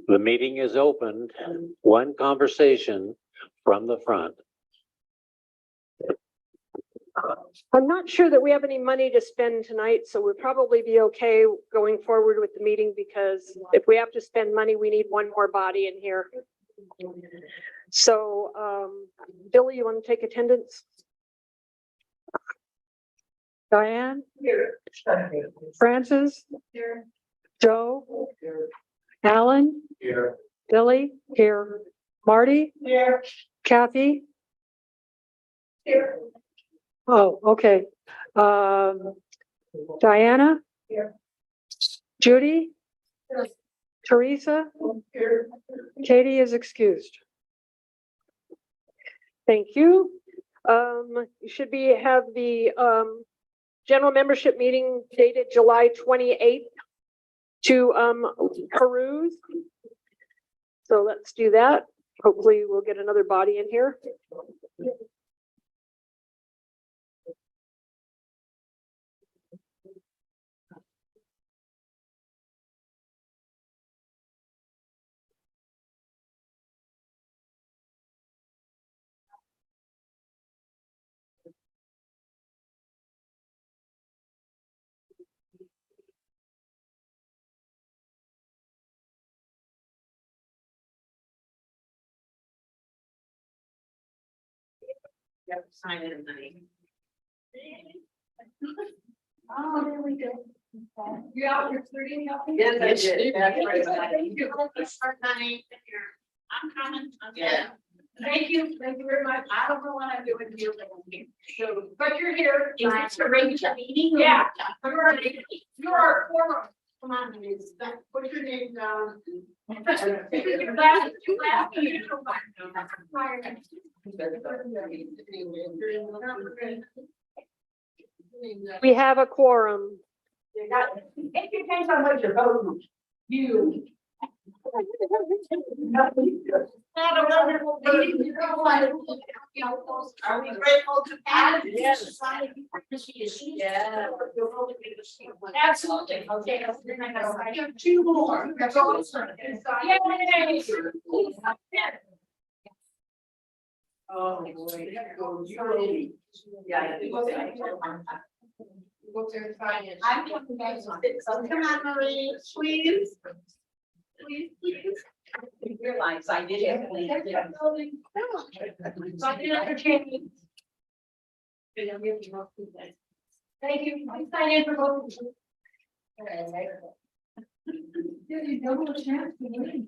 The meeting is opened. One conversation from the front. I'm not sure that we have any money to spend tonight, so we'll probably be okay going forward with the meeting, because if we have to spend money, we need one more body in here. So, Billy, you want to take attendance? Diane? Here. Francis? Here. Joe? Here. Alan? Here. Billy? Here. Marty? Here. Kathy? Here. Oh, okay. Diana? Here. Judy? Here. Teresa? Here. Katie is excused. Thank you. You should have the general membership meeting dated July 28th to peruse. So let's do that. Hopefully we'll get another body in here. You have to sign it, honey. Oh, there we go. You out your 30? Yes, I did. That's right. Thank you. Honey. I'm coming. Yeah. Thank you very much. I don't know what I'm doing here, so, but you're here. Is this a regular meeting? Yeah. You are a former. Come on, please. Put your name down. We have a quorum. It depends on what you're voting. You. Have a wonderful day. Are we grateful to Pat? Yes. Yeah. Absolutely. Okay. I have two more. That's all. Yay. Oh, boy. Yeah. I'm talking about some. Come on, Marie, please. Please. You realize I did it. So I did entertain. Thank you. I sign in for both. You double a chance to win.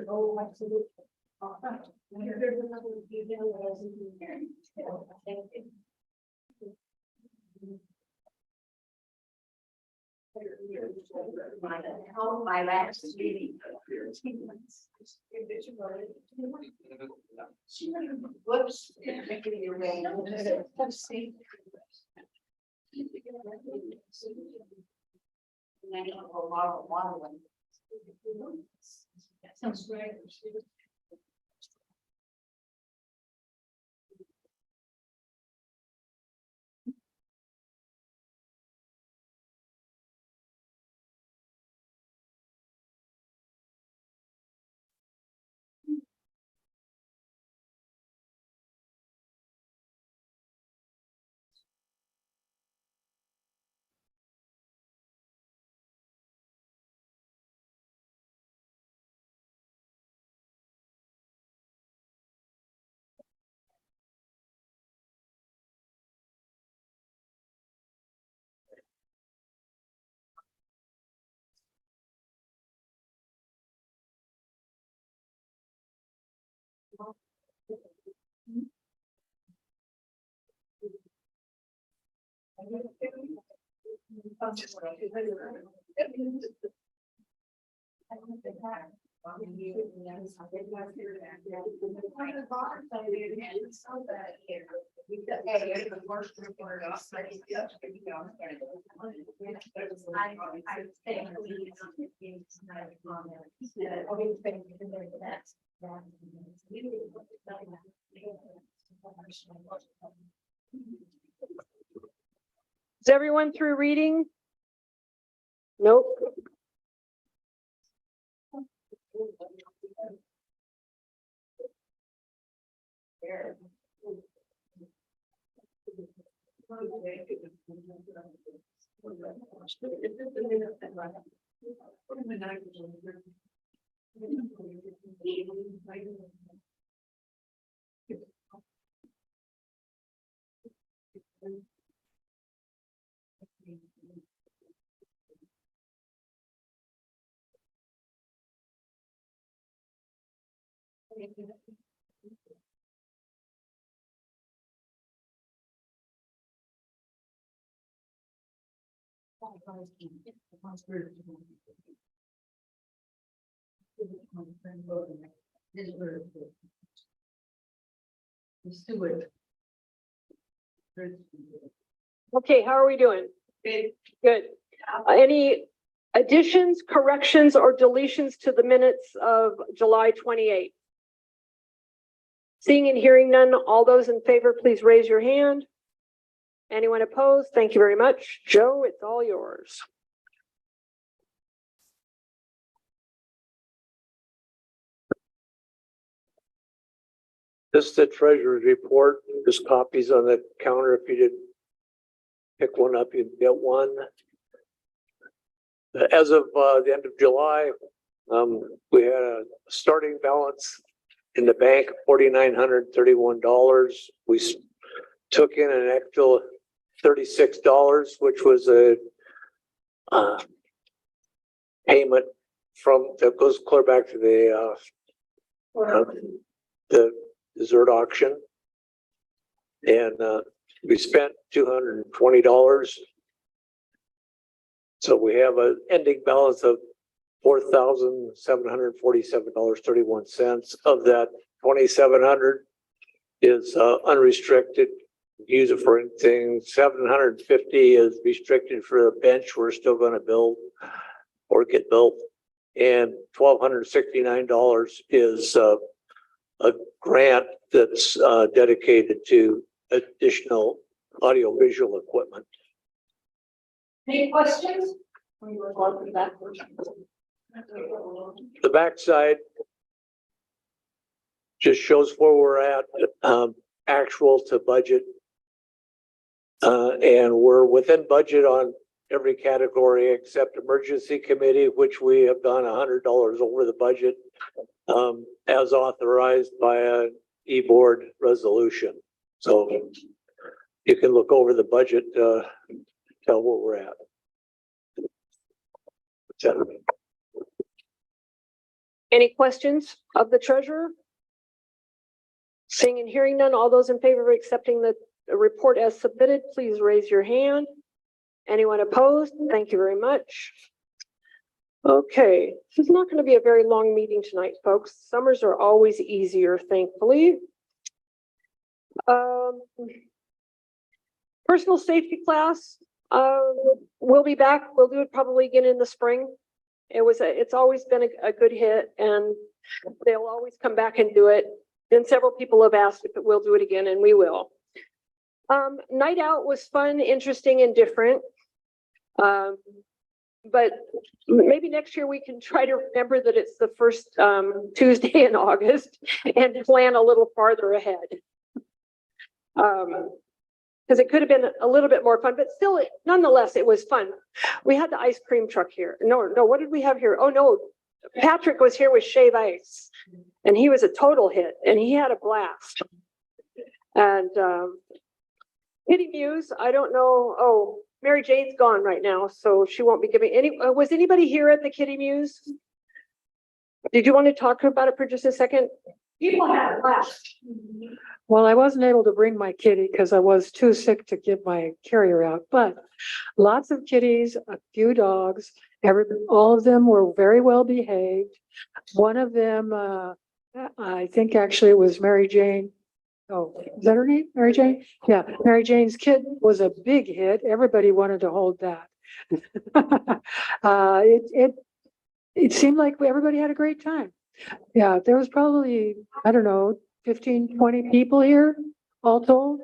Oh, absolutely. My last meeting. Whoops. That sounds great. Is everyone through reading? Nope. Okay, how are we doing? Good. Any additions, corrections, or deletions to the minutes of July 28th? Seeing and hearing none, all those in favor, please raise your hand. Anyone opposed? Thank you very much. Joe, it's all yours. This is the treasurer's report. There's copies on the counter. If you didn't pick one up, you'd get one. As of the end of July, we had a starting balance in the bank of $4,931. We took in an extra $36, which was a payment from that goes clear back to the dessert auction, and we spent $220. So we have an ending balance of $4,747.31. Of that, $2,700 is unrestricted. Use it for anything. $750 is restricted for a bench we're still going to build or get built, and $1,269 is a grant that's dedicated to additional audiovisual equipment. Any questions? The backside just shows where we're at, actual to budget. And we're within budget on every category except emergency committee, which we have done $100 over the budget, as authorized by an e-board resolution. So you can look over the budget, tell where we're at. Any questions of the treasurer? Seeing and hearing none, all those in favor of accepting the report as submitted, please raise your hand. Anyone opposed? Thank you very much. Okay, this is not going to be a very long meeting tonight, folks. Summers are always easier, thankfully. Personal safety class, we'll be back. We'll do it probably again in the spring. It's always been a good hit, and they'll always come back and do it. Then several people have asked if we'll do it again, and we will. Night out was fun, interesting, and different. But maybe next year we can try to remember that it's the first Tuesday in August and plan a little farther ahead. Because it could have been a little bit more fun, but still, nonetheless, it was fun. We had the ice cream truck here. No, what did we have here? Oh no, Patrick was here with Shave Ice, and he was a total hit, and he had a blast. And Kitty Muse, I don't know. Oh, Mary Jane's gone right now, so she won't be giving any. Was anybody here at the Kitty Muse? Did you want to talk about it for just a second? People have a blast. Well, I wasn't able to bring my kitty because I was too sick to get my carrier out, but lots of kitties, a few dogs, all of them were very well behaved. One of them, I think actually it was Mary Jane. Oh, is that her name? Mary Jane? Yeah, Mary Jane's kid was a big hit. Everybody wanted to hold that. It seemed like everybody had a great time. Yeah, there was probably, I don't know, 15, 20 people here, all told.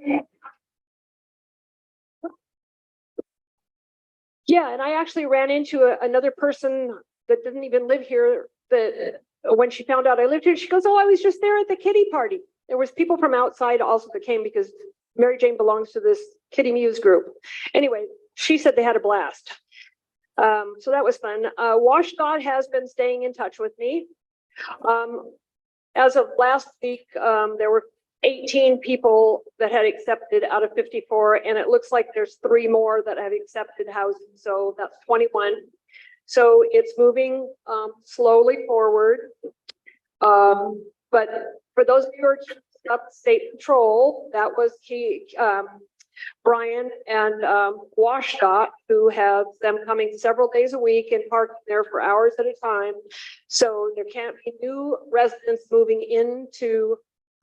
Yeah, and I actually ran into another person that didn't even live here, that when she found out I lived here, she goes, "Oh, I was just there at the kitty party." There was people from outside also that came because Mary Jane belongs to this Kitty Muse group. Anyway, she said they had a blast. So that was fun. WashDOT has been staying in touch with me. As of last week, there were 18 people that had accepted out of 54, and it looks like there's 3 more that have accepted housing, so that's 21. So it's moving slowly forward. But for those of you who are up state patrol, that was Brian and WashDOT, who have them coming several days a week and parking there for hours at a time. So there can't be new residents moving into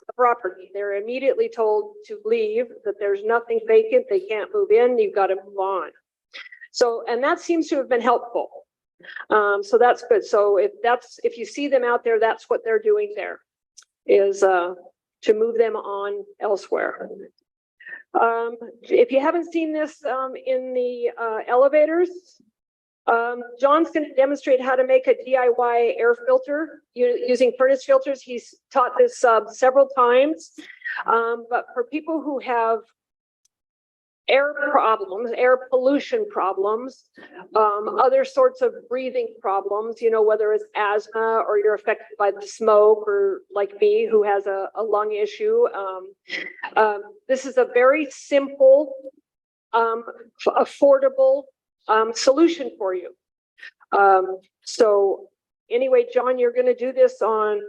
the property. They're immediately told to leave, that there's nothing vacant, they can't move in, you've got to move on. So, and that seems to have been helpful. So that's good. So if you see them out there, that's what they're doing there, is to move them on elsewhere. If you haven't seen this in the elevators, John's going to demonstrate how to make a DIY air filter using furnace filters. He's taught this several times, but for people who have air problems, air pollution problems, other sorts of breathing problems, you know, whether it's asthma or you're affected by the smoke, or like me, who has a lung issue. This is a very simple, affordable solution for you. So anyway, John, you're going to do this on,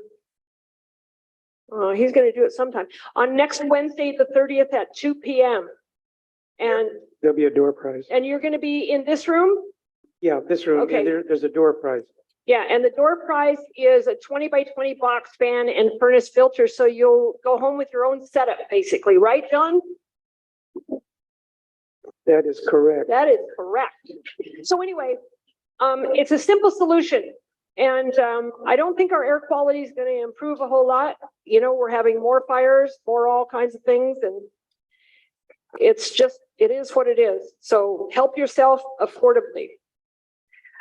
he's going to do it sometime on next Wednesday, the 30th at 2 p.m. And there'll be a door prize. And you're going to be in this room? Yeah, this room. Okay. Yeah, there's a door prize. Yeah, and the door prize is a 20 by 20 box fan and furnace filter. So you'll go home with your own setup, basically, right, John? That is correct. That is correct. So anyway, it's a simple solution. And I don't think our air quality is going to improve a whole lot. You know, we're having more fires, more all kinds of things. And it's just, it is what it is. So help yourself affordably.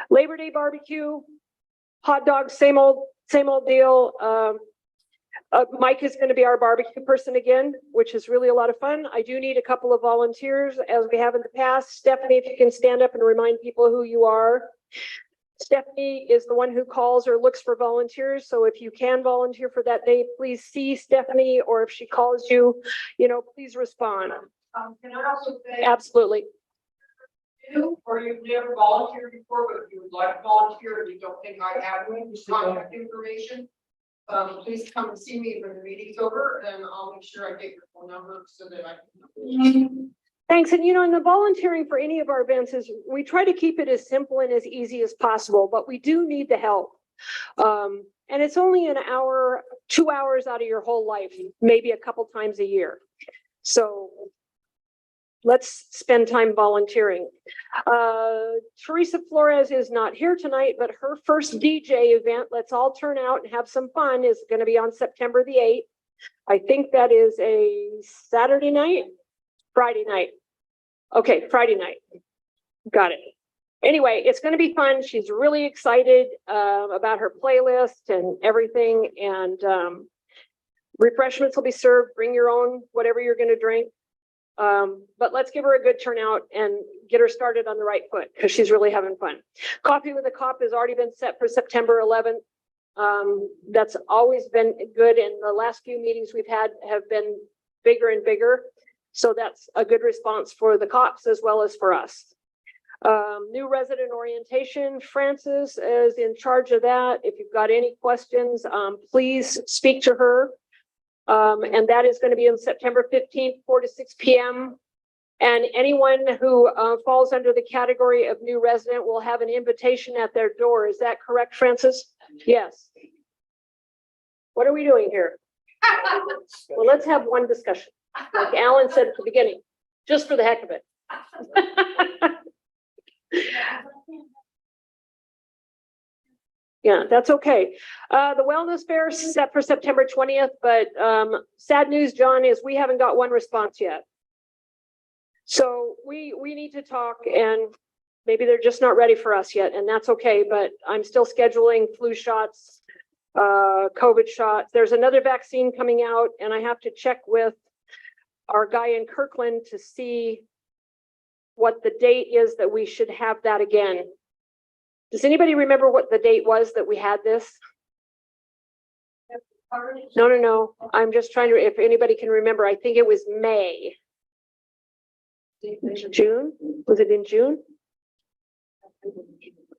Labor Day barbecue, hot dogs, same old deal. Mike is going to be our barbecue person again, which is really a lot of fun. I do need a couple of volunteers, as we have in the past. Stephanie, if you can stand up and remind people who you are. Stephanie is the one who calls or looks for volunteers. So if you can volunteer for that day, please see Stephanie, or if she calls you, you know, please respond. Can I also say? Absolutely. Or you've never volunteered before, but you would like to volunteer and you don't think I have any contact information, please come and see me when the meeting's over, and I'll make sure I get your phone number so that I can. Thanks. And you know, in the volunteering for any of our events is we try to keep it as simple and as easy as possible, but we do need the help. And it's only an hour, 2 hours out of your whole life, maybe a couple times a year. So let's spend time volunteering. Teresa Flores is not here tonight, but her first DJ event, let's all turn out and have some fun, is going to be on September the 8th. I think that is a Saturday night, Friday night. Okay, Friday night. Got it. Anyway, it's going to be fun. She's really excited about her playlist and everything. And refreshments will be served. Bring your own, whatever you're going to drink. But let's give her a good turnout and get her started on the right foot, because she's really having fun. Coffee with a Cop has already been set for September 11th. That's always been good, and the last few meetings we've had have been bigger and bigger. So that's a good response for the cops as well as for us. New resident orientation, Frances is in charge of that. If you've got any questions, please speak to her. And that is going to be on September 15th, 4 to 6 p.m. And anyone who falls under the category of new resident will have an invitation at their door. Is that correct, Francis? Yes. What are we doing here? Well, let's have one discussion, like Alan said at the beginning, just for the heck of it. Yeah, that's okay. The wellness fair is set for September 20th, but sad news, John, is we haven't got one response yet. So we need to talk, and maybe they're just not ready for us yet, and that's okay, but I'm still scheduling flu shots, COVID shots. There's another vaccine coming out, and I have to check with our guy in Kirkland to see what the date is that we should have that again. Does anybody remember what the date was that we had this? No. I'm just trying to, if anybody can remember, I think it was May. June? Was it in June?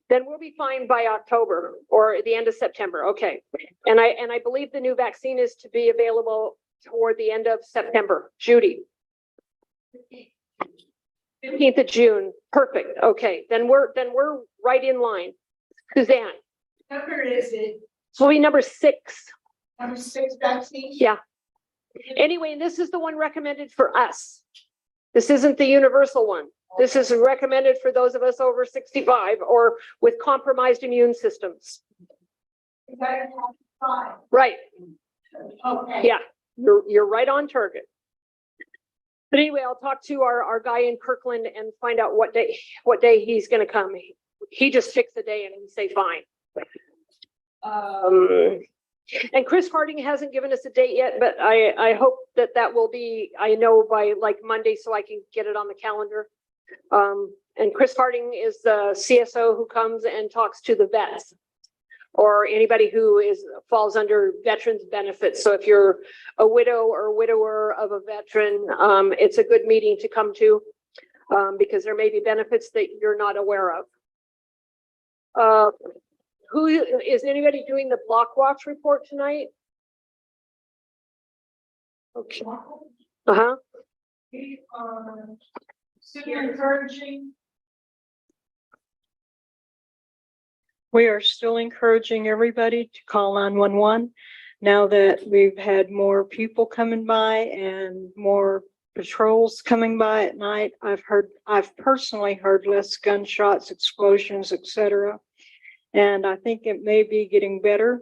Then we'll be fine by October or the end of September. Okay. And I believe the new vaccine is to be available toward the end of September. Judy. 15th of June. Perfect. Okay. Then we're right in line. Suzanne. Number is it? So we'll be number 6. Number 6 vaccine? Yeah. Anyway, and this is the one recommended for us. This isn't the universal one. This is recommended for those of us over 65 or with compromised immune systems. Right. Okay. Yeah, you're right on target. But anyway, I'll talk to our guy in Kirkland and find out what day he's going to come. He just picks a day and he say fine. And Chris Harding hasn't given us a date yet, but I hope that will be, I know by like Monday, so I can get it on the calendar. And Chris Harding is the CSO who comes and talks to the vets or anybody who falls under veterans benefits. So if you're a widow or widower of a veteran, it's a good meeting to come to because there may be benefits that you're not aware of. Who is anybody doing the block watch report tonight? Okay. Uh-huh. Super encouraging. We are still encouraging everybody to call 911 now that we've had more people coming by and more patrols coming by at night. I've personally heard less gunshots, explosions, etc. And I think it may be getting better,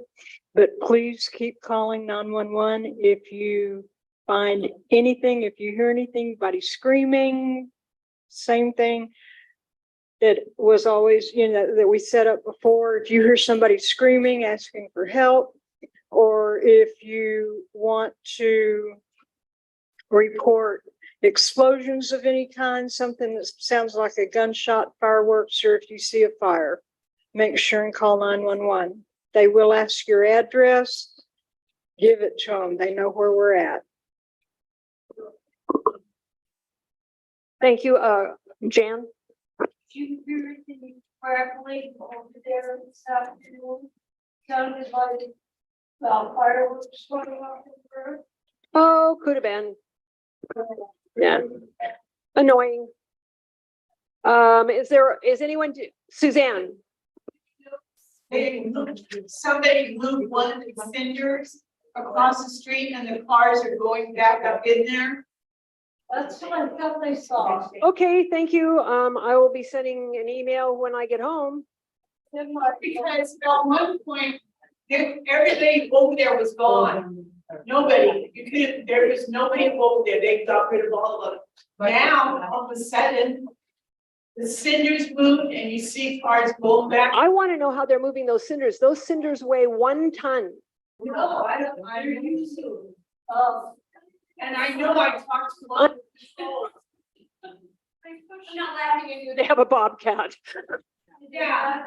but please keep calling 911 if you find anything, if you hear anything, anybody screaming, same thing that was always, that we set up before. If you hear somebody screaming, asking for help, or if you want to report explosions of any kind, something that sounds like a gunshot, fireworks, or if you see a fire, make sure and call 911. They will ask your address. Give it to them. They know where we're at. Thank you, Jan. Did you hear anything correctly over there this afternoon? Sounded like fireworks going off in the road. Oh, could have been. Yeah. Annoying. Is anyone, Suzanne? Somebody moved one of the cinders across the street and the cars are going back up in there. That's what I thought they saw. Okay, thank you. I will be sending an email when I get home. Because at one point, everybody over there was gone. Nobody, there was nobody over there. They got rid of all of them. Now, all of a sudden, the cinders moved and you see cars going back. I want to know how they're moving those cinders. Those cinders weigh 1 ton. No, I don't used to. And I know I talked to one of the people. I'm not laughing at you. They have a bobcat. Yeah.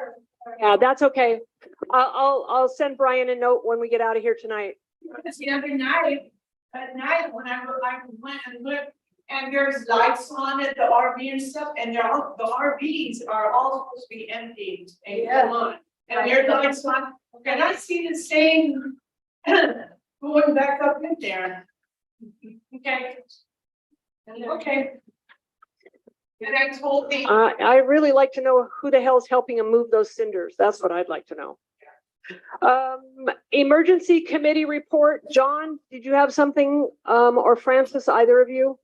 Yeah, that's okay. I'll send Brian a note when we get out of here tonight. Because the other night, at night, when I went and looked, and there's lights on at the RV and stuff, and the RVs are all supposed to be empty and come on. And there's lights on, and I see the same going back up in there. Okay. Okay. And I told the. I really like to know who the hell's helping them move those cinders. That's what I'd like to know. Emergency committee report. John, did you have something, or Francis, either of you?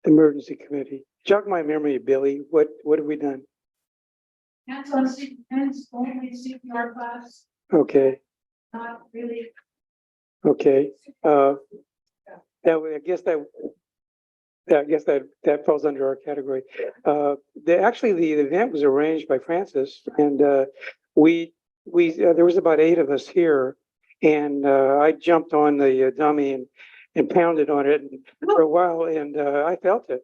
Emergency committee. Jog my memory, Billy. What have we done? Hands on seat, hands only CPR class, Okay, not really. okay. I guess that falls under our category. The event was arranged by Francis, and there was about 8 of us here, and I jumped on the dummy and pounded on it for a while, and I felt it.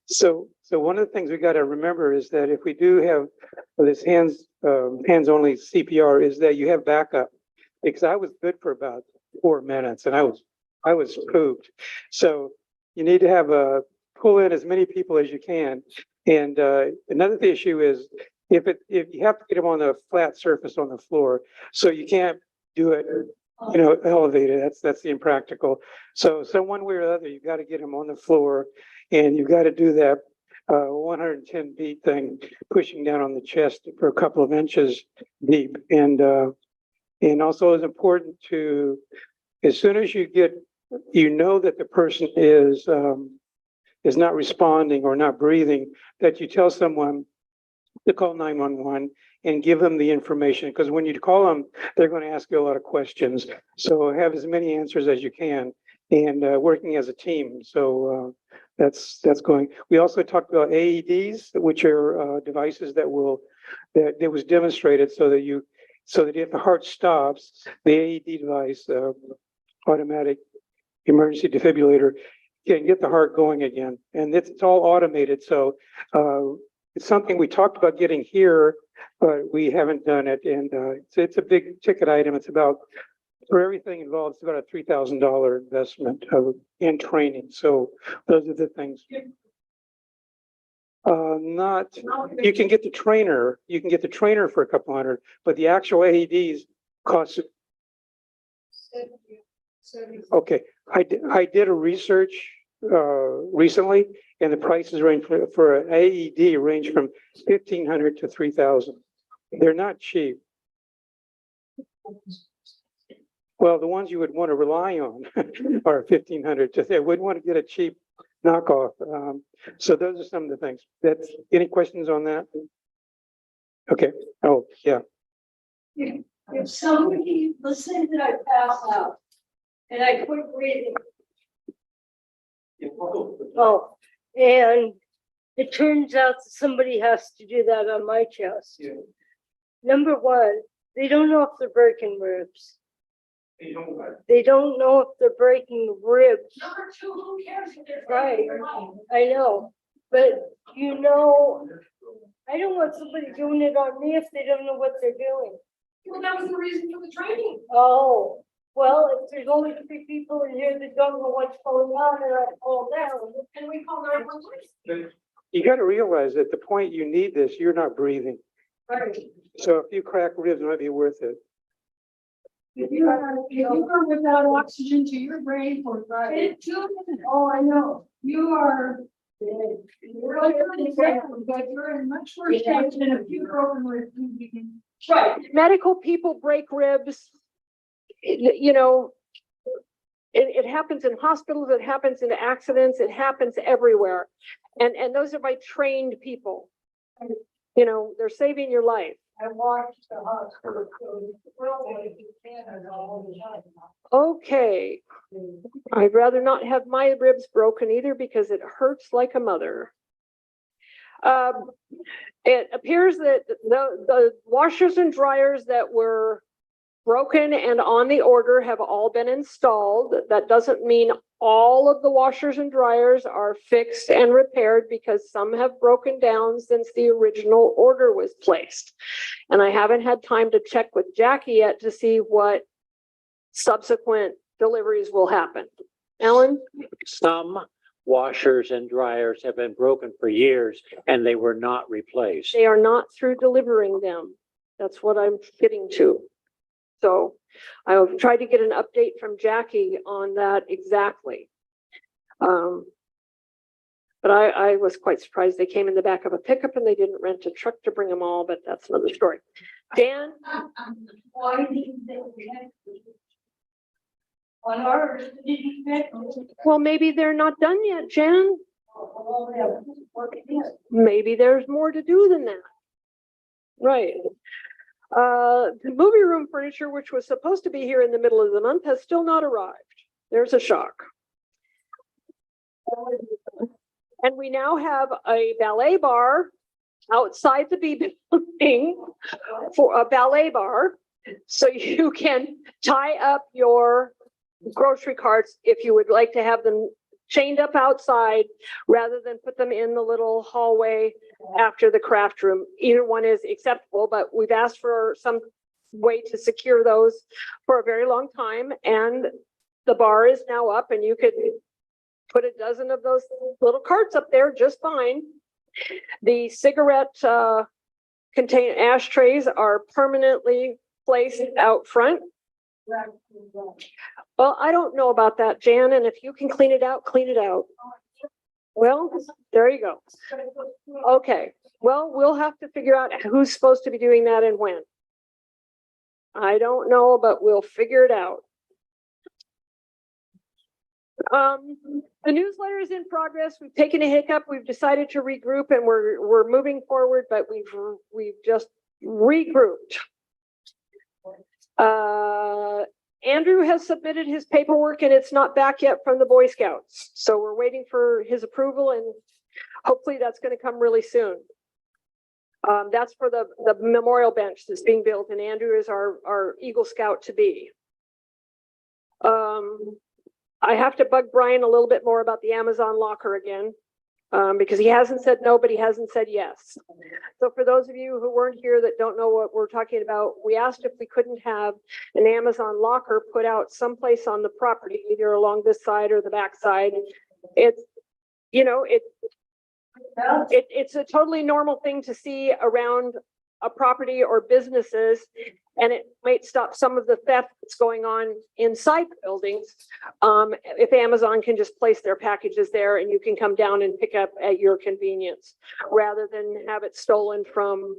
So one of the things we got to remember is that if we do have this hands only CPR, is that you have backup, because I was good for about 4 minutes, and I was pooped. So you need to have pull in as many people as you can. And another issue is if you have to get them on a flat surface on the floor, so you can't do it, elevated. That's the impractical. So one way or the other, you got to get them on the floor, and you've got to do that 110 beat thing, pushing down on the chest for a couple of inches deep. And also it's important to, as soon as you get, that the person is not responding or not breathing, that you tell someone to call 911 and give them the information, because when you call them, they're going to ask you a lot of questions. So have as many answers as you can, and working as a team. So that's going. We also talked about AEDs, which are devices that was demonstrated so that if the heart stops, the AED device, automatic emergency defibrillator, can get the heart going again. And it's all automated. So it's something we talked about getting here, but we haven't done it. And it's a big ticket item. It's about, for everything involved, it's about a $3,000 investment in training. So those are the things. You can get the trainer for a couple hundred, but the actual AEDs cost. Okay, I did a research recently, and the prices range for an AED range from $1,500 to $3,000. They're not cheap. Well, the ones you would want to rely on are $1,500. They wouldn't want to get a cheap knockoff. So those are some of the things. Any questions on that? Okay. Oh, yeah. If somebody, let's say that I pass out and I quit breathing. Oh, and it turns out that somebody has to do that on my chest. Yeah. Number one, they don't know if they're breaking ribs. They don't know if they're breaking ribs. Number two, who cares if they're right? I know, but I don't want somebody doing it on me if they don't know what they're doing. Well, that was the reason for the training. Oh, well, if there's only 3 people in here that don't know what's going on, and I fall down, can we call 911? You got to realize at the point you need this, you're not breathing. Right. So if you crack ribs, it might be worth it. If you are without oxygen to your brain for 2 minutes. Oh, I know. You are. You're but you're in much worse shape than a few broken ribs. Right. Medical people break ribs. It happens in hospitals, it happens in accidents, it happens everywhere. And those are by trained people. They're saving your life. I watched the hospital. All the time. Okay. I'd rather not have my ribs broken either, because it hurts like a mother. It appears that the washers and dryers that were broken and on the order have all been installed. That doesn't mean all of the washers and dryers are fixed and repaired, because some have broken down since the original order was placed. And I haven't had time to check with Jackie yet to see what subsequent deliveries will happen. Ellen? Some washers and dryers have been broken for years and they were not replaced. They are not through delivering them. That's what I'm getting to. So I'll try to get an update from Jackie on that exactly. But I was quite surprised. They came in the back of a pickup and they didn't rent a truck to bring them all, but that's another story. Dan? Why didn't they connect? On ours, did you connect? Well, maybe they're not done yet, Jan. Maybe there's more to do than that. Right. The movie room furniture, which was supposed to be here in the middle of the month, has still not arrived. There's a shock. And we now have a ballet bar outside the B building for a ballet bar. So you can tie up your grocery carts if you would like to have them chained up outside rather than put them in the little hallway after the craft room. Either one is acceptable, but we've asked for some way to secure those for a very long time. And the bar is now up and you could put a dozen of those little carts up there just fine. The cigarette contain ashtrays are permanently placed out front. Well, I don't know about that, Jan, and if you can clean it out, clean it out. Well, there you go. Okay, well, we'll have to figure out who's supposed to be doing that and when. I don't know, but we'll figure it out. The newsletter is in progress. We've taken a hiccup. We've decided to regroup and we're moving forward, but we've just regrouped. Andrew has submitted his paperwork and it's not back yet from the Boy Scouts. So we're waiting for his approval and hopefully that's going to come really soon. That's for the memorial bench that's being built and Andrew is our Eagle Scout to be. I have to bug Brian a little bit more about the Amazon locker again, because he hasn't said no, but he hasn't said yes. So for those of you who weren't here that don't know what we're talking about, we asked if we couldn't have an Amazon locker put out someplace on the property, either along this side or the back side. It's, you know, it's a totally normal thing to see around a property or businesses, and it might stop some of the theft that's going on inside the buildings. If Amazon can just place their packages there and you can come down and pick up at your convenience, rather than have it stolen from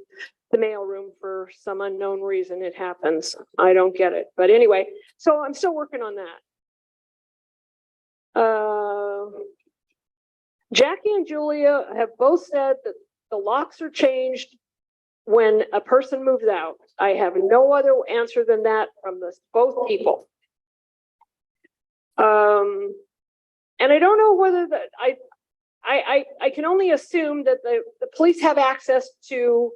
the mailroom for some unknown reason. It happens. I don't get it. But anyway, so I'm still working on that. Jackie and Julia have both said that the locks are changed when a person moves out. I have no other answer than that from both people. And I don't know whether that I can only assume that the police have access to,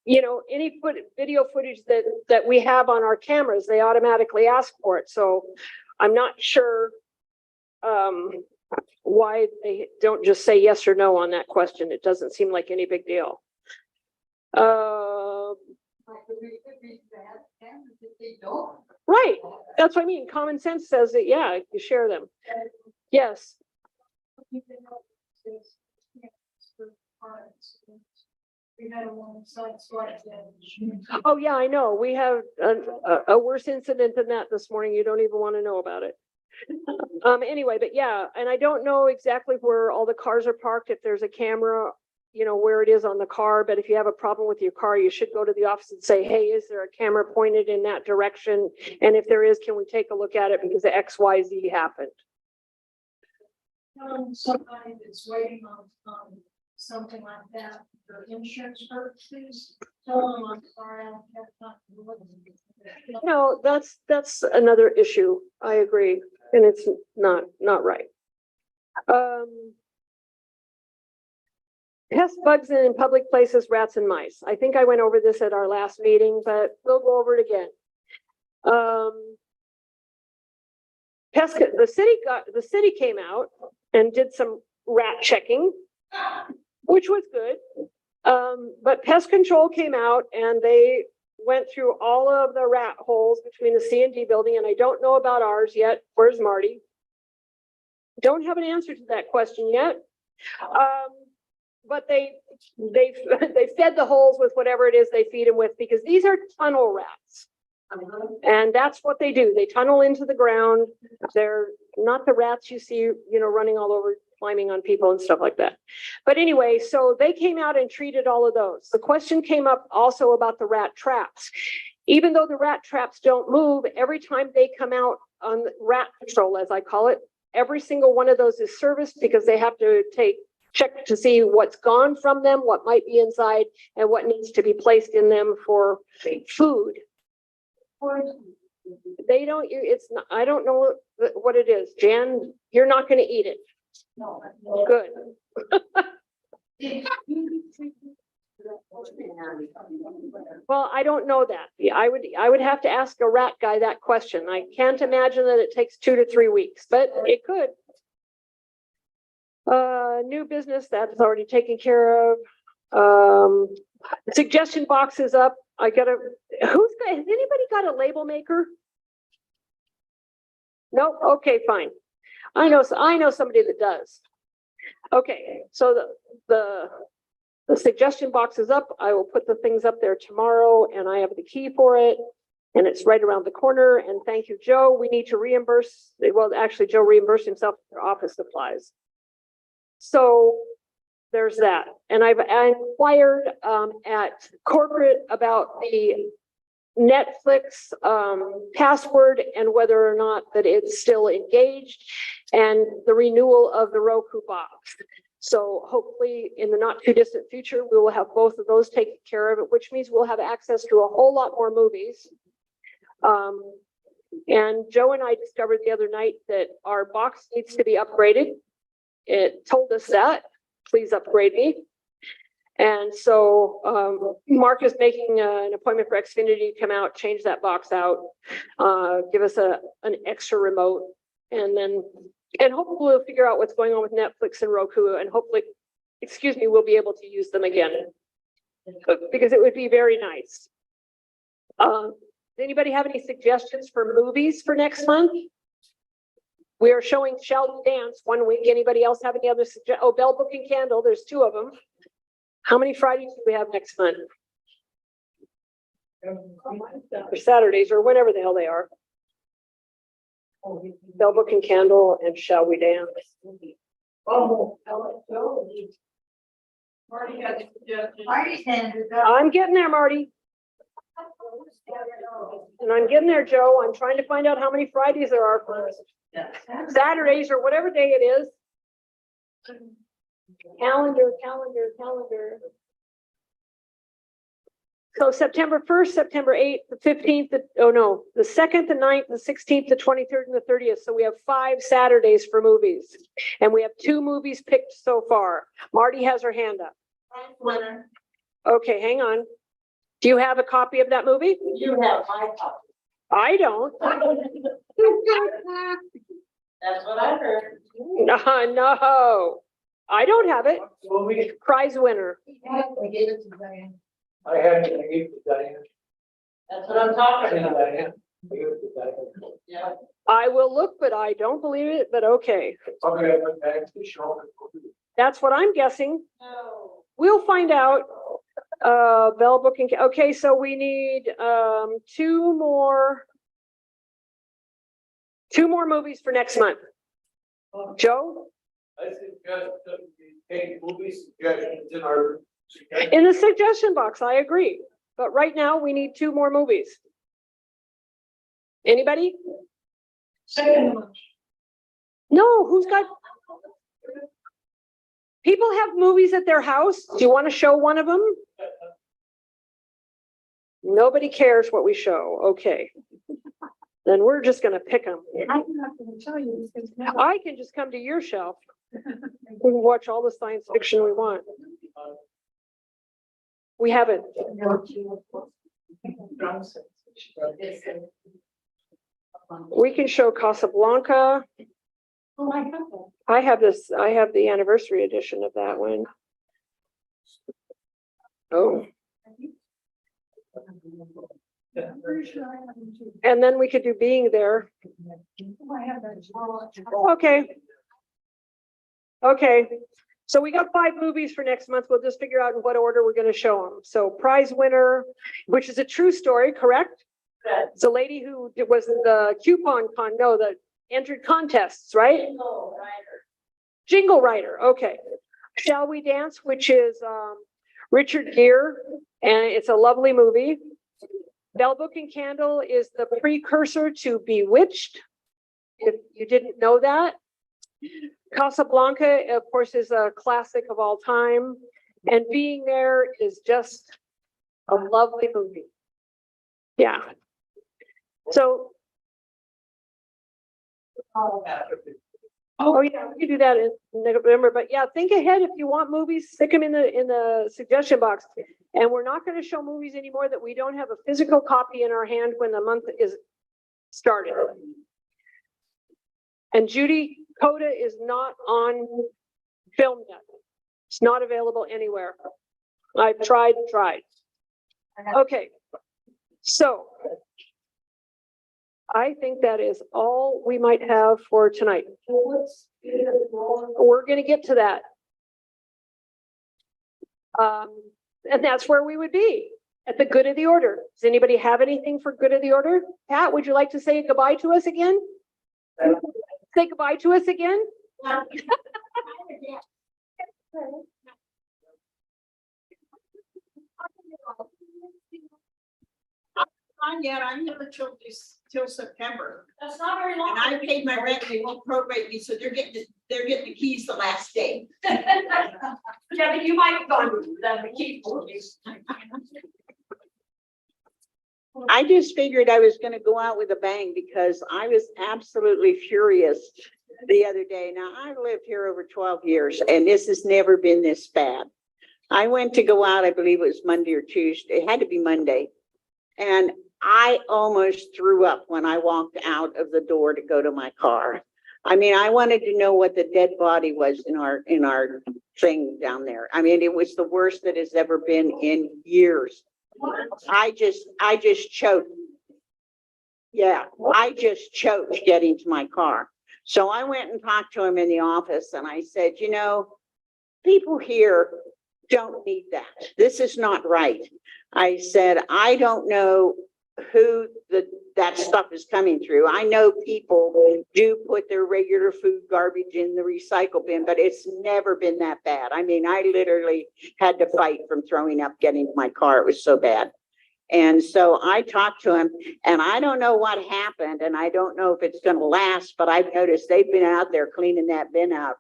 you know, any video footage that we have on our cameras. They automatically ask for it. So I'm not sure why they don't just say yes or no on that question. It doesn't seem like any big deal. Right, that's what I mean. Common sense says that, yeah, you share them. Yes. Oh yeah, I know. We have a worse incident than that this morning. You don't even want to know about it. Anyway, but yeah, and I don't know exactly where all the cars are parked, if there's a camera, you know, where it is on the car, but if you have a problem with your car, you should go to the office and say, hey, is there a camera pointed in that direction? And if there is, can we take a look at it because the XYZ happened? Somebody that's waiting on something like that for insurance purposes, tell them I'm sorry, I don't have time to look. No, that's another issue. I agree. And it's not right. Pest bugs in public places, rats and mice. I think I went over this at our last meeting, but we'll go over it again. The city came out and did some rat checking, which was good. But pest control came out and they went through all of the rat holes between the C&D building, and I don't know about ours yet. Where's Marty? Don't have an answer to that question yet. But they fed the holes with whatever it is they feed them with, because these are tunnel rats. And that's what they do. They tunnel into the ground. They're not the rats you see, running all over, climbing on people and stuff like that. But anyway, so they came out and treated all of those. The question came up also about the rat traps. Even though the rat traps don't move, every time they come out on rat patrol, as I call it, every single one of those is serviced, because they have to check to see what's gone from them, what might be inside, and what needs to be placed in them for food. They don't, it's not, I don't know what it is. Jan, you're not going to eat it. No. Good. Well, I don't know that. Yeah, I would have to ask a rat guy that question. I can't imagine that it takes 2 to 3 weeks, but it could. New business, that's already taken care of. Suggestion box is up. Has anybody got a label maker? No? Okay, fine. I know somebody that does. Okay, so the suggestion box is up. I will put the things up there tomorrow, and I have the key for it, and it's right around the corner. And thank you, Joe. We need to reimburse. Well, actually, Joe reimbursed himself for office supplies. So there's that. And I inquired at corporate about the Netflix password and whether or not that it's still engaged, and the renewal of the Roku box. So hopefully in the not too distant future, we will have both of those taken care of, which means we'll have access to a whole lot more movies. And Joe and I discovered the other night that our box needs to be upgraded. It told us that, please upgrade me. And so Mark is making an appointment for Xfinity to come out, change that box out, give us an extra remote, and hopefully we'll figure out what's going on with Netflix and Roku, and hopefully, we'll be able to use them again, because it would be very nice. Does anybody have any suggestions for movies for next month? We are showing Shall We Dance one week. Anybody else have any other suggestions? Oh, Bell Book and Candle, there's 2 of them. How many Fridays do we have next month? Or Saturdays, or whenever the hell they are. Bell Book and Candle and Shall We Dance. Marty got a suggestion. Marty's handed up. I'm getting there, Marty. And I'm getting there, Joe. I'm trying to find out how many Fridays there are for Saturdays or whatever day it is. Calendar. So September 1st, September 8th, the 15th, the 2nd, the 9th, the 16th, the 23rd, and the 30th. So we have 5 Saturdays for movies. And we have 2 movies picked so far. Marty has her hand up. Winner. Okay, hang on. Do you have a copy of that movie? You have my copy. I don't. That's what I heard. No, I don't have it. Prize winner. I gave it to Diane. I had to give it to Diane. That's what I'm talking about. Diane. Give it to Diane. Yeah. I will look, but I don't believe it, but okay. Okay, I went back to the show. That's what I'm guessing. No. We'll find out. Bell booking. Okay, so we need 2 more movies for next month. Joe? I suggest that we take movie suggestions in our. In the suggestion box, I agree. But right now we need 2 more movies. Anybody? Second one. No, who's got? People have movies at their house. Do you want to show one of them? Nobody cares what we show. Okay. Then we're just going to pick them. I'm not gonna tell you because now I can just come to your shelf. We can watch all the science fiction we want. We haven't. We can show Casablanca. Oh, I have that. I have this, I have the anniversary edition of that one. Oh, I'm pretty sure I have them too. and then we could do Being There. Oh, I have that as well. Okay, Okay, so we got 5 movies for next month. We'll just figure out in what order we're gonna show them. So prize winner, which is a true story, correct? It's a lady who was the that entered contests, right? Jingle Writer, okay. Shall We Dance, which is Richard Gere, and it's a lovely movie. Bell Book and Candle is the precursor to Bewitched, if you didn't know that. Casablanca, of course, is a classic of all time, and Being There is just a lovely movie. Yeah. So, oh yeah, we can do that in November, but yeah, think ahead. If you want movies, stick them in the suggestion box. And we're not going to show movies anymore that we don't have a physical copy in our hand when the month is started. And Judy, Coda is not on film yet. It's not available anywhere. I've tried. Okay, so I think that is all we might have for tonight. We're gonna get to that. And that's where we would be, at the good of the order. Does anybody have anything for good of the order? Pat, would you like to say goodbye to us again? Say goodbye to us again? Not yet, I'm here till September. That's not very long. And I paid my rent, they won't prorate me, so they're getting the keys the last day. Yeah, but you might have gone to the key for you. I just figured I was gonna go out with a bang because I was absolutely furious the other day. Now, I've lived here over 12 years and this has never been this bad. I went to go out, I believe it was Monday or Tuesday. It had to be Monday. And I almost threw up when I walked out of the door to go to my car. I mean, I wanted to know what the dead body was in our thing down there. I mean, it was the worst that has ever been in years. I just choked. Yeah, I just choked getting to my car. So I went and talked to him in the office and I said, you know, people here don't need that. This is not right. I said, I don't know who that stuff is coming through. I know people do put their regular food garbage in the recycle bin, but it's never been that bad. I mean, I literally had to fight from throwing up getting to my car. It was so bad. And so I talked to him and I don't know what happened and I don't know if it's going to last, but I've noticed they've been out there cleaning that bin out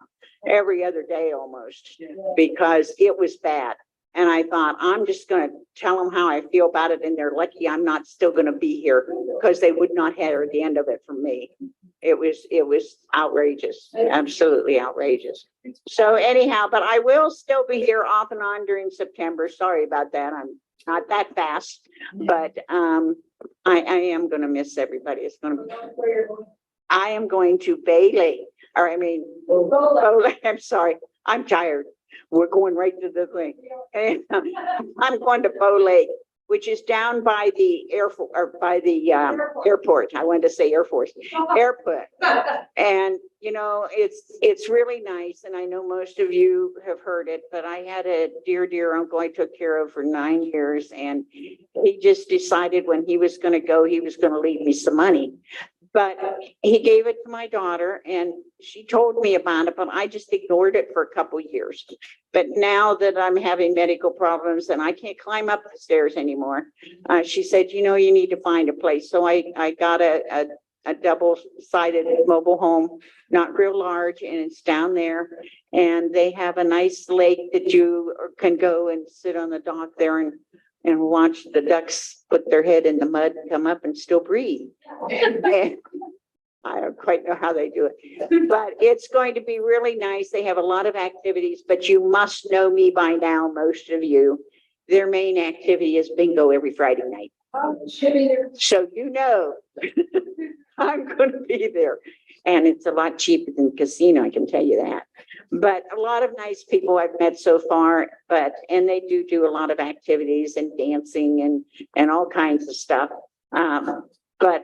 every other day almost because it was bad. And I thought, I'm just going to tell them how I feel about it. And they're lucky I'm not still going to be here because they would not hear the end of it from me. It was outrageous, absolutely outrageous. So anyhow, but I will still be here off and on during September. Sorry about that. I'm not that fast, but I am going to miss everybody. It's going to be, I am going to Bailey, or I mean, I'm sorry. I'm tired. We're going right to the thing. And I'm going to Bow Lake, which is down by the airport, or by the airport. I wanted to say Air Force, airport. And, you know, it's really nice. And I know most of you have heard it, but I had a dear uncle I took care of for 9 years. And he just decided when he was going to go, he was going to leave me some money. But he gave it to my daughter and she told me about it, but I just ignored it for a couple of years. But now that I'm having medical problems and I can't climb up the stairs anymore, she said, you know, you need to find a place. So I got a double-sided mobile home, not real large, and it's down there. And they have a nice lake that you can go and sit on the dock there and watch the ducks put their head in the mud and come up and still breathe. And I don't quite know how they do it, but it's going to be really nice. They have a lot of activities, but you must know me by now, most of you. Their main activity is bingo every Friday night. So you know, I'm going to be there. And it's a lot cheaper than casino, I can tell you that. But a lot of nice people I've met so far, and they do a lot of activities and dancing and all kinds of stuff. But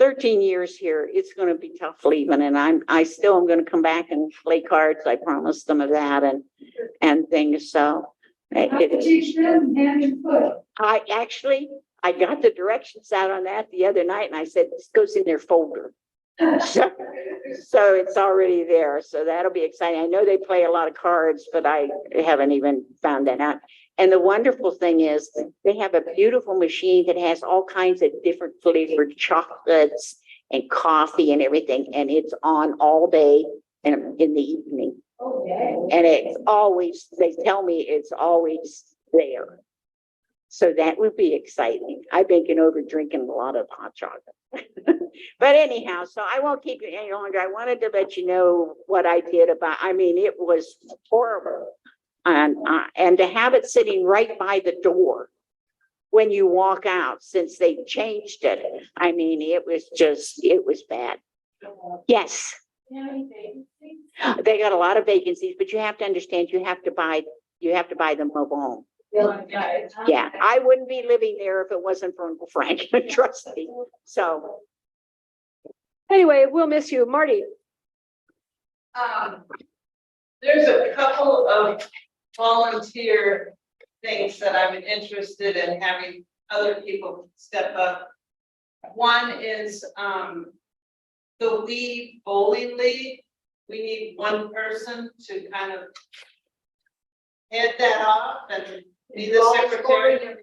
13 years here, it's gonna be tough leaving, and I still am gonna come back and play cards. I promised them of that and things, so. Teach them hand and foot. I got the directions out on that the other night, and I said, this goes in their folder. So it's already there, so that'll be exciting. I know they play a lot of cards, but I haven't even found that out. And the wonderful thing is, they have a beautiful machine that has all kinds of different flavored chocolates and coffee and everything, and it's on all day and in the evening. Okay. And it's always, they tell me it's always there. So that would be exciting. I've been over drinking a lot of hot chocolate. But anyhow, so I won't keep you any longer. I wanted to let you know what I did about, I mean, it was horrible. And to have it sitting right by the door when you walk out, since they changed it, I mean, it was bad. Yes. They got a lot of vacancies, but you have to understand, you have to buy the mobile home. Yeah, I wouldn't be living there if it wasn't for Uncle Frank, trust me. So. Anyway, we'll miss you. Marty? There's a couple of volunteer things that I'm interested in having other people step up. One is, the Wii Bowling League. We need one person to kind of head that off and be the secretary.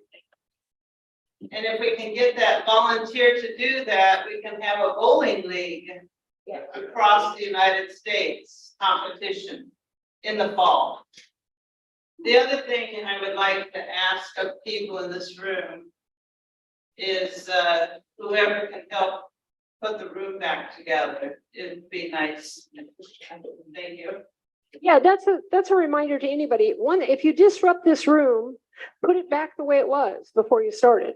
And if we can get that volunteer to do that, we can have a bowling league across the United States competition in the fall. The other thing I would like to ask of people in this room is whoever can help put the room back together. It'd be nice. Thank you. Yeah, that's a reminder to anybody. One, if you disrupt this room, put it back the way it was before you started.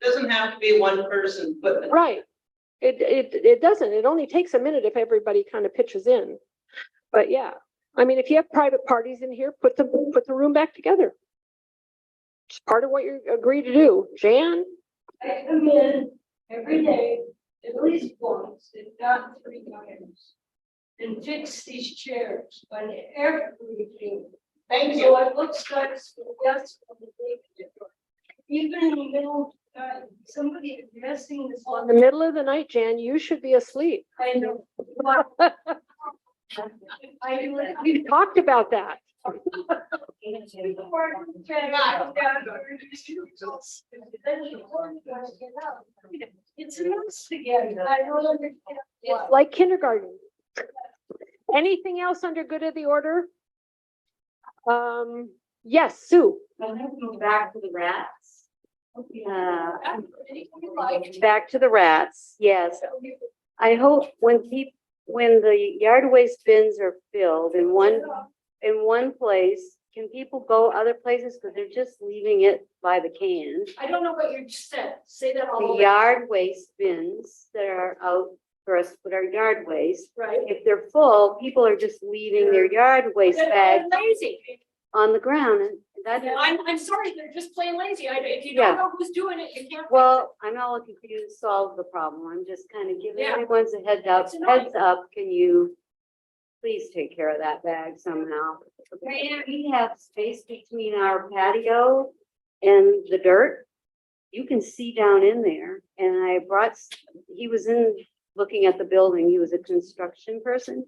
Doesn't have to be one person putting it. Right. It doesn't. It only takes a minute if everybody kind of pitches in. But yeah, I mean, if you have private parties in here, put the room back together. It's part of what you agreed to do. Jan? I come in every day, at least once, if not 3 times, and fix these chairs on everything. Thank So you. it looks like it's the best of the day. Even in the middle, somebody is messing this In on. the middle of the night, Jan, you should be asleep. I know. We've talked about that. It's a mess together. I don't understand. It's like kindergarten. Anything else under good of the order? Yes, Sue. I'm gonna go back to the rats. Back to the rats, yes. I hope when the yard waste bins are filled in one place, can people go other places? Because they're just leaving it by the can. I don't know what you said. Say that all The over. yard waste bins that are out for us to put our yard waste. Right. If they're full, people are just leaving their yard waste They're bags lazy. on the ground, and that. I'm sorry, they're just plain lazy. If you Yeah. don't know who's doing it, you can't. Well, I'm not looking for you to solve the problem. I'm just kind of giving Yeah. everyone's a heads up. It's annoying. Heads up, can you please take care of that bag somehow? We have space between our patio and the dirt. You can see down in there, and I brought, he was in looking at the building. He was a construction person.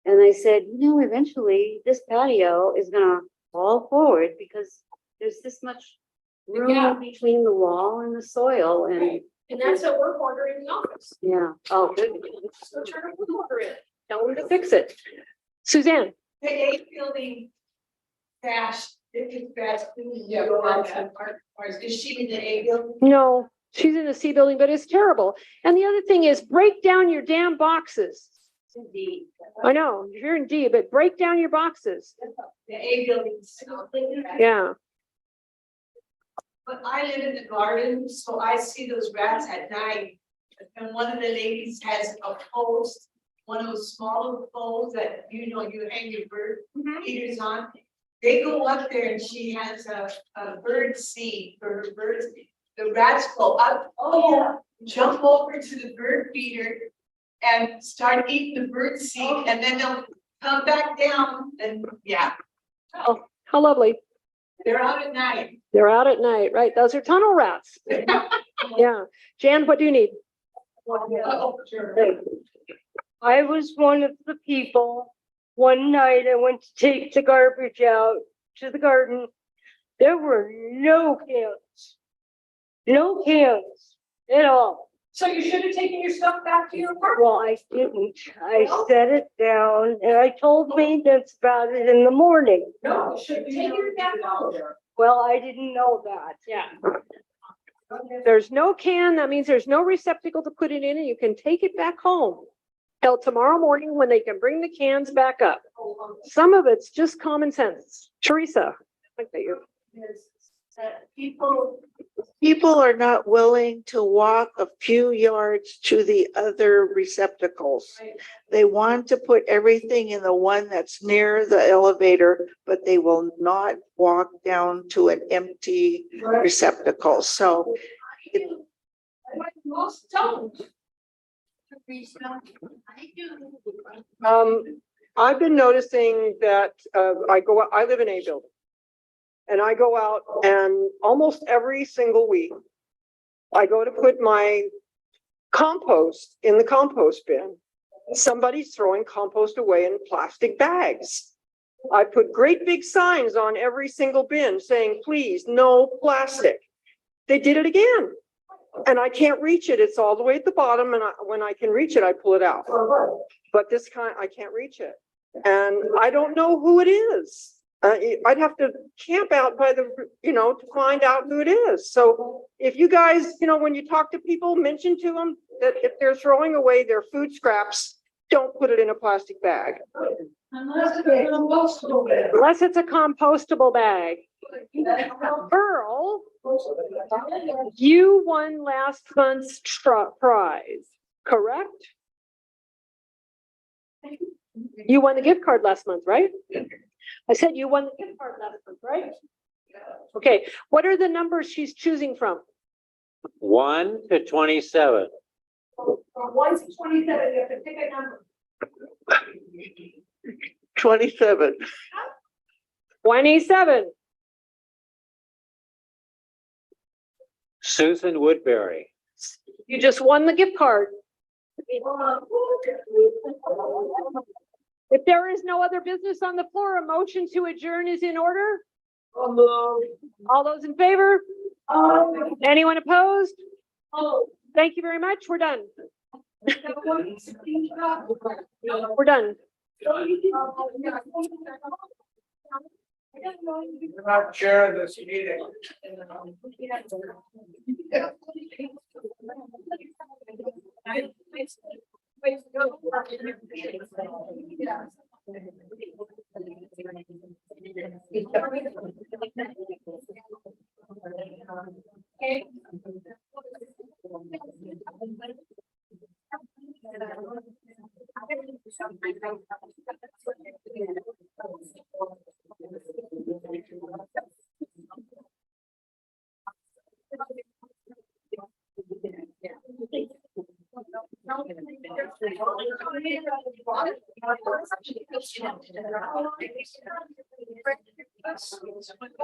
And I said, eventually this patio is gonna fall forward because there's this much Yeah. room between the wall and the soil, and Right. And that's a work order in the office. yeah, oh, good. So turn a work order in. Tell them to fix it. Suzanne? The A building trash, it is trash. Is she in the A building? No, she's in the C building, but it's terrible. And the other thing is break down your damn boxes. Indeed. I know, you're in D, but break down your boxes. The A building. Yeah. But I live in the garden, so I see those rats at night. And one of the ladies has a post, one of those smaller poles that, you hang your bird feeders on. They go up there and she has a bird seed for her birds. the rats go up, jump over to the bird feeder and start eating the bird seed, and then they'll come back down and, yeah, Oh, how lovely. they're out at night. They're out at night, right? Those are tunnel rats. Yeah. Jan, what do you need? Oh, sure. I was one of the people, one night I went to take the garbage out to the garden. There were no cans. No cans at all. So you should have taken your stuff back to your apartment. Well, I didn't. I set it down and I told maintenance about it in the morning. No, you should have taken it back home. Well, I didn't know that. Yeah. There's no can, that means there's no receptacle to put it in, and you can take it back home till tomorrow morning when they can bring the cans back up. Some of it's just common sense. Teresa. I like that you're. People are not willing to walk a few yards to the other receptacles. They want to put everything in the one that's near the elevator, but they will not walk down to an empty receptacle. So Most don't. I've been noticing that, I live in a building. And I go out and almost every single week, I go to put my compost in the compost bin. Somebody's throwing compost away in plastic bags. I put great big signs on every single bin saying, please, no plastic. They did it again. And I can't reach it. It's all the way at the bottom, and when I can reach it, I pull it out. But this kind, I can't reach it. And I don't know who it is. I'd have to camp out by the, to find out who it is. So if you guys, when you talk to people, mention to them that if they're throwing away their food scraps, don't put it in a plastic bag. Unless it's a compostable bag. Unless it's a compostable bag. Earl, you won last month's prize, correct? You won the gift card last month, right? I said you won the gift card last month, right? Okay, what are the numbers she's choosing from? 1 to 27. 1 to 27, you have to pick a number. 27. 27. Susan Woodbury. You just won the gift card. If there is no other business on the floor, a motion to adjourn is in order. All those in favor? Anyone opposed? Thank you very much. We're done. We're done. You're not chair of this meeting.